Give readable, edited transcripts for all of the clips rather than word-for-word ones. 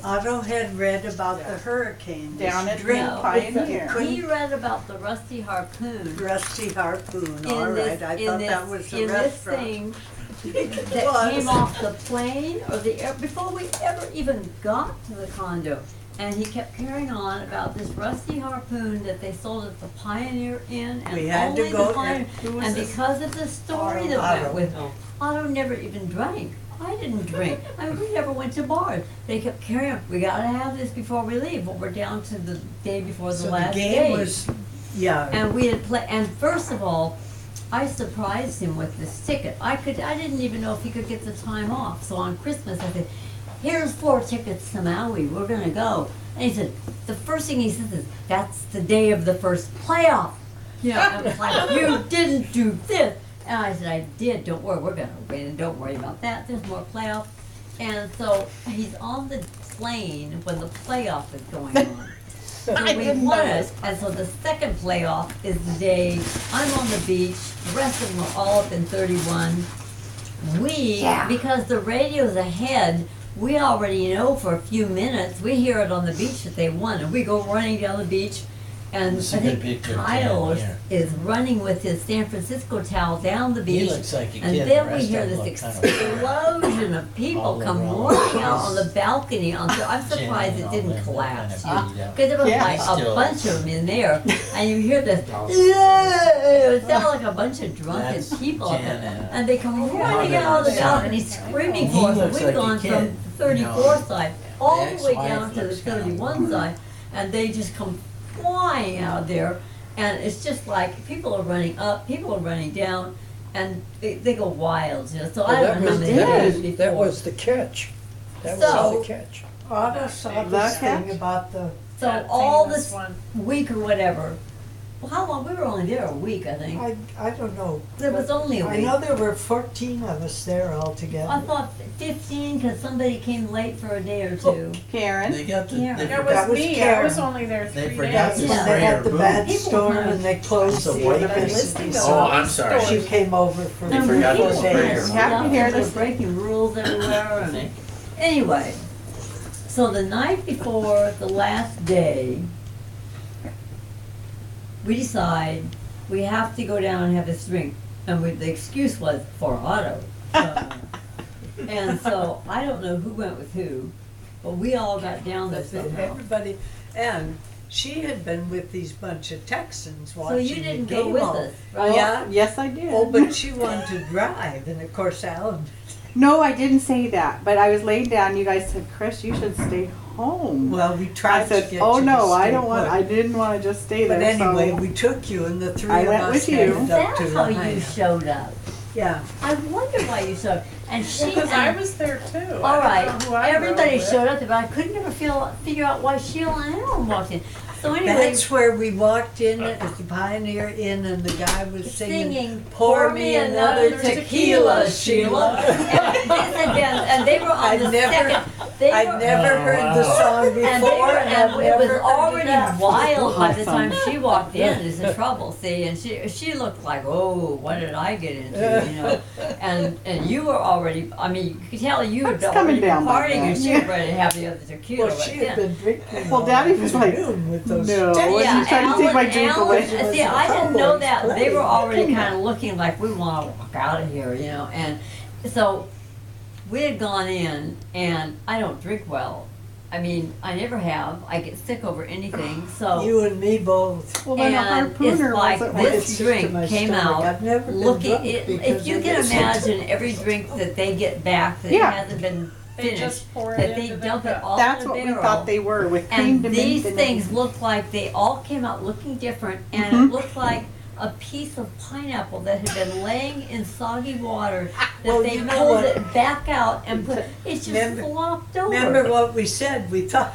Otto had read about the hurricane. Down at drink Pioneer. He read about the Rusty Harpoon. Rusty Harpoon, In all this- right, I in thought this- that was the in restaurant. this thing that came off the plane or the air, before we ever even got to the condo. And he kept carrying on about this Rusty Harpoon that they sold at the Pioneer Inn, and We had to only go the Pioneer. there. And because of the story that Otto. went with Otto never even drank. I didn't drink. I mean, we never went to bars. They kept carrying on. We gotta have this before we leave. Well, we're down to the day before the So last the day. game was, yeah, And we had and first of all, I surprised him with this ticket. I didn't even know if he could get the time off. So on Christmas, I said, "Here's 4 tickets to Maui. We're gonna go." And he said, the first thing he says is, "That's the day of the first playoff." You know, I was like, "You didn't do this." And I said, "I did. Don't worry. We're gonna win. And don't worry about that. There's more playoffs." And so he's on the plane when the playoff is going on. So we won it, and so the second playoff is the day I'm on the beach, the rest of them are all up in 31. Because the radio's ahead, we already know for a few minutes, we hear it on the beach that they won, and we go running down the beach, and It's I a good think picture of Kyle Ken here. is running with his San Francisco towel down the He beach. looks like a And kid. then the we rest hear of them this look kind of- explosion of people all come around. running out on the balcony. I'm surprised Jenny it and all didn't them, they're collapse. kind of beat up. Because there was Yeah. like a Still- bunch of them in there, and you hear this, it sounded like a bunch of drunken That's people up there. Janet. And they come running out of the balcony screaming He for us. And looks we've like a gone kid, from the you know. 34th side all The the way ex-wife down to the looks kinda 31 weird. side, and they just come flying out there. And it's just like people are running up, people are running down, and they go wild. You know? So I don't know how many days before. That was the catch. That So- was the catch. Otto saw The this catch? thing about the, So all this week or whatever, well, how long? We were only there a week, I think. I don't know. There was only a I week. know there were 14 of us there altogether. I thought 15 because somebody came late for a day or two. Karen. They got the, Yeah. they That forgot, was me, I Karen. was only there they 3 forgot That's to days. Yeah. when they spray had her the boots. bad People storm kind of- and they closed So the what? other Listing business. of Oh, all I'm the sorry. She stores. came over for. They forgot to people spray kind her. of Happy stuff, hair they were this- breaking rules everywhere. And anyway, so the night before the last day, we decide we have to go down and have this drink. And the excuse was for Otto. And so I don't know who went with who, but we all got down there somehow. Everybody, and she had been with these bunch of Texans So watching you the didn't game go with all- us, Oh, right? yeah? Yes, I did. Oh, but she wanted to drive, and of course Alan. No, I didn't say that, but I was laying down, you guys said, "Chris, you should stay home." Well, we I tried to said, get "Oh you to no, I stay don't want, put." I didn't want to just stay there." But anyway, so we took you, and the three I of went us with you. headed up That's to how you Lahaina. showed up. Yeah, I wonder why you showed up. And she Because I and- was there too. All I right, don't know who I everybody rode with. showed up, but I couldn't ever figure out why Sheila and Alan walked in. So anyway, that's where we walked in at the Pioneer Inn, and the guy was singing, "Pour me another tequila, Sheila." and they were on I'd the never- second. They I'd were, never heard the song before, and they were, and and I've it was never heard already it after. wild by the Awesome. time she walked in. Is the trouble, see? And she looked like, oh, what did I get into? You know, and you were already. I mean, you could tell you had That's already coming been down by partying, and then. she was ready to have the other tequila. Well, right she then. had been drinking. Well, all Daddy was like, afternoon with those "No." Texans. Well, you tried to take my drink away. See, I didn't know that. They were already Playing. kind of looking like we want to walk out of here, you know. And so we had gone in, and I don't drink well. I mean, I never have. I get sick over anything. So You and me both. Well, then a and it's harpooner like wasn't this It's just to drink my came stomach. out I've never been looking. drunk If because you of can this. imagine every drink that they get back that Yeah. hasn't been They finished, just pour it that they into the dump it cup. all That's in a what we barrel. thought they were with cream And to these mint things looked like they all came out looking different, and it Mhm. looked like a piece of pineapple that had been laying in soggy water that Well, they you know pulled what? it back out and put. It's just Remember- flopped over. Remember what we said? We thought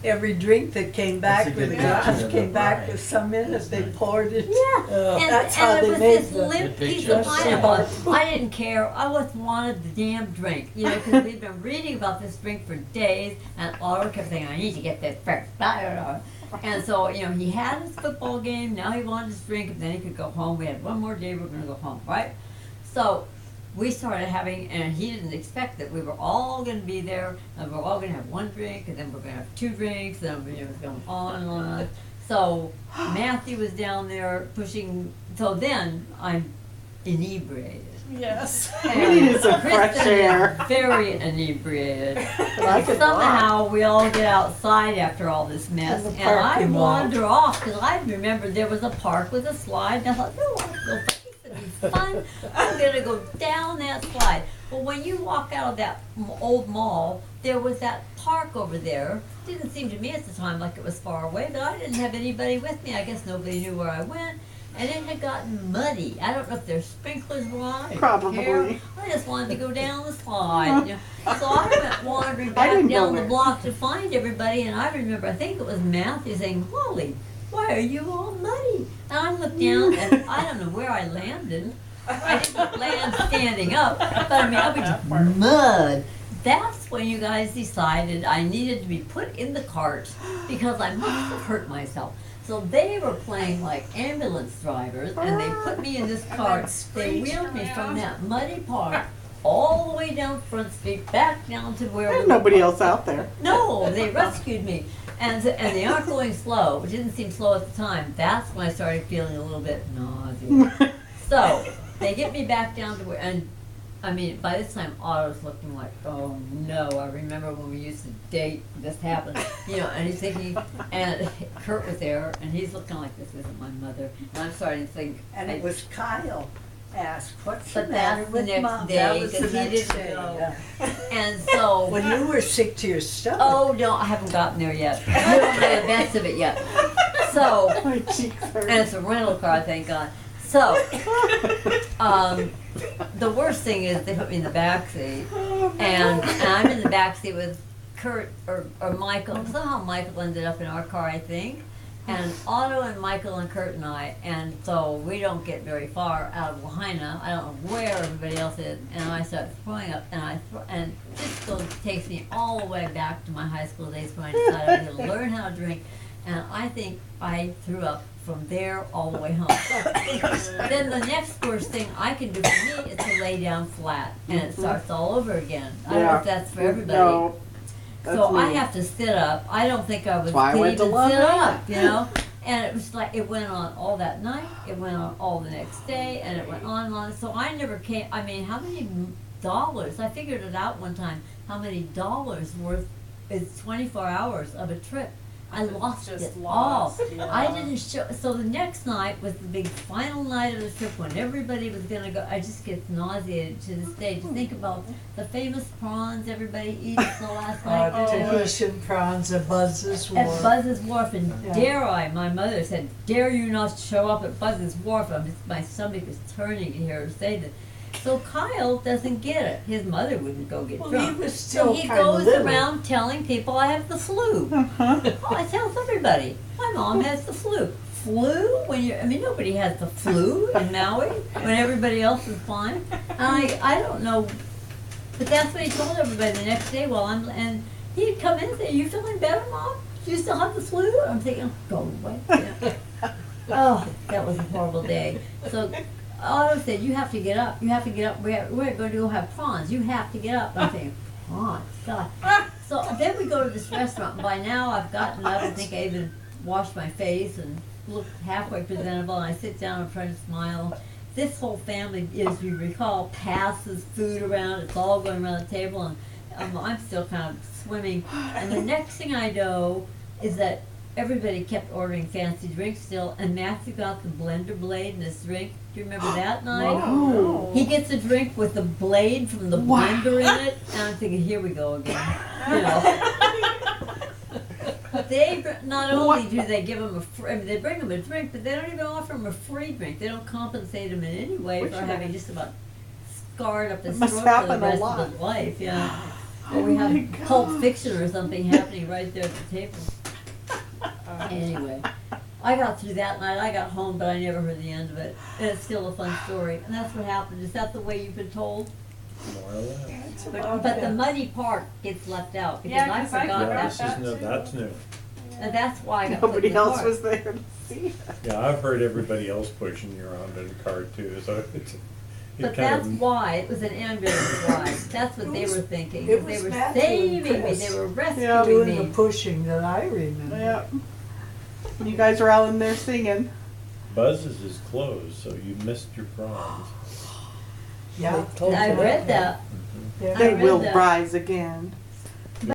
every drink that came back That's a with good the glass picture of came the back bride. with some in it. They Nice. poured it. Yeah, and, That's how and they it was made this the- limp the piece picture. of pineapple. I didn't care. I just wanted the damn drink, you know, because we'd been reading about this drink for days, and Otto kept saying, "I need to get this first." And so, you know, he had his football game. Now he wanted his drink, and then he could go home. We had one more day. We were going to go home, right? So we started having, and he didn't expect that we were all gonna be there, and we're all gonna have one drink, and then we're gonna have 2 drinks, and it was going on and on. So Matthew was down there pushing, so then I'm inebriated. Yes. We needed some Kristen fresh air. is very inebriated. I could Somehow we all get outside after all this mess, In the and I parking lot. wander off because I remember there was a park with a slide, and I thought, no, this will be fun. I'm gonna go down that slide. But when you walk out of that old mall, there was that park over there. Didn't seem to me at the time like it was far away, but I didn't have anybody with me. I guess nobody knew where I went. And it had gotten muddy. I don't know if their sprinklers were on. I didn't Probably. care. I just wanted to go down the slide. You know. So I went wandering I back didn't go down the there. block to find everybody, and I remember, I think it was Matthew saying, Holly, why are you all muddy? And I looked down, and I don't know where I landed. I didn't land standing up, but I mean, I was just mud. That's when you guys decided I needed to be put in the cart because I must have hurt myself. So they were playing like ambulance drivers, and they put me in this cart. They wheeled me from that muddy park all the way down Front Street, back down to where There's we nobody were. else out there. No, they rescued me. And they aren't going slow. It didn't seem slow at the time. That's when I started feeling a little bit nauseous. So they get me back down to where, and I mean, by this time, Otto's looking like, oh no, I remember when we used to date, this happened, you know, and he's thinking, and Kurt was there, and he's looking like, this isn't my mother. And I'm starting to think, And it was Kyle asked, what's the But matter that's the with next Mom? day, That was the 'cause he next didn't day, go. yeah. and so, When you were sick to your stomach. oh no, I haven't gotten there yet. I don't know the best of it yet. So, My cheeks hurt. and it's a rental car, thank God. So, the worst thing is they put me in the back seat, and I'm in the back seat with Kurt or Michael. Somehow Michael ended up in our car, I think, and Otto and Michael and Kurt and I, and so we don't get very far out of Lahaina. I don't know where everybody else is, and I start throwing up, and this goes, takes me all the way back to my high school days when I decided I was going to learn how to drink, and I think I threw up from there all the way home. Then the next worst thing I can do for me is to lay down flat, and it starts all over again. I don't know if that's for everybody. No, that's So I me. have to sit up. I don't think I was why I could went to even sit Lahaina. up, you know. And it was like it went on all that night. It went on all the next day, and it went on and on. So I never came. I mean, how many dollars? I figured it out one time. How many dollars worth is 24 hours of a trip? I lost Just it lost, all. yeah. I didn't show. So the next night was the big final night of the trip when everybody was gonna go. I just get nauseated to this day to think about the famous prawns everybody eats the last night. Tahitian prawns at Buzz's At Wharf. Buzz's Wharf, and Yeah. dare I, my mother said, dare you not show up at Buzz's Wharf. My stomach was turning to hear her say that. So Kyle doesn't get it. His mother wouldn't go get Well, drunk. he was So still he kind of goes little. around telling people I have the flu. Oh, I tell everybody, my mom has the flu. Flu? I mean, nobody has the flu in Maui when everybody else is fine. And I don't know, but that's what he told everybody the next day and he'd come in and say, you feeling better, Mom? Do you still have the flu? I'm thinking, go away. Yeah. Oh, that was a horrible day. So Otto said, you have to get up. You have to get up. We're going to go have prawns. You have to get up. I'm thinking, prawns, God. So then we go to this restaurant. And by now I've gotten up. I think I even washed my face and looked halfway presentable. And I sit down and try to smile. This whole family, as you recall, passes food around. It's all going around the table. And I'm still kind of swimming. And the next thing I know is that everybody kept ordering fancy drinks still, and Matthew got the blender blade in his drink. Do you remember that night? Oh. He gets a drink with the blade from the Wow. blender in it, and I'm thinking, here we go again. You know. Not only do they give him they bring him a drink, but they don't even offer him a free drink. They don't compensate him in any way Which for is- having just about scarred up his Must throat for the happen a rest lot. of his life. Yeah. Oh Or we my have Pulp God. Fiction or something happening right there at the table. Anyway, I got through that night. I got home, but I never heard the end of it. And it's still a fun story. And that's what happened. Is that the way you've been told? More or less. But the muddy part gets left out because Yeah, I 'cause I forgot Yeah, forgot that. this that is no, too. that's new. And that's why I got put in Nobody the else cart. was there to see it. Yeah, I've heard everybody else pushing you around in the car too, so But kind that's of- why, it was an ambulance ride, that's what they It was- were thinking, it they was were Matthew and saving me, Chris. they were rescuing Yeah. Doing the me. pushing that I remember. Yep. You guys were all in there singing. Buzz's is closed, so you missed your prize. Yeah. They told I you read that, Yeah. I They read will that. rise again.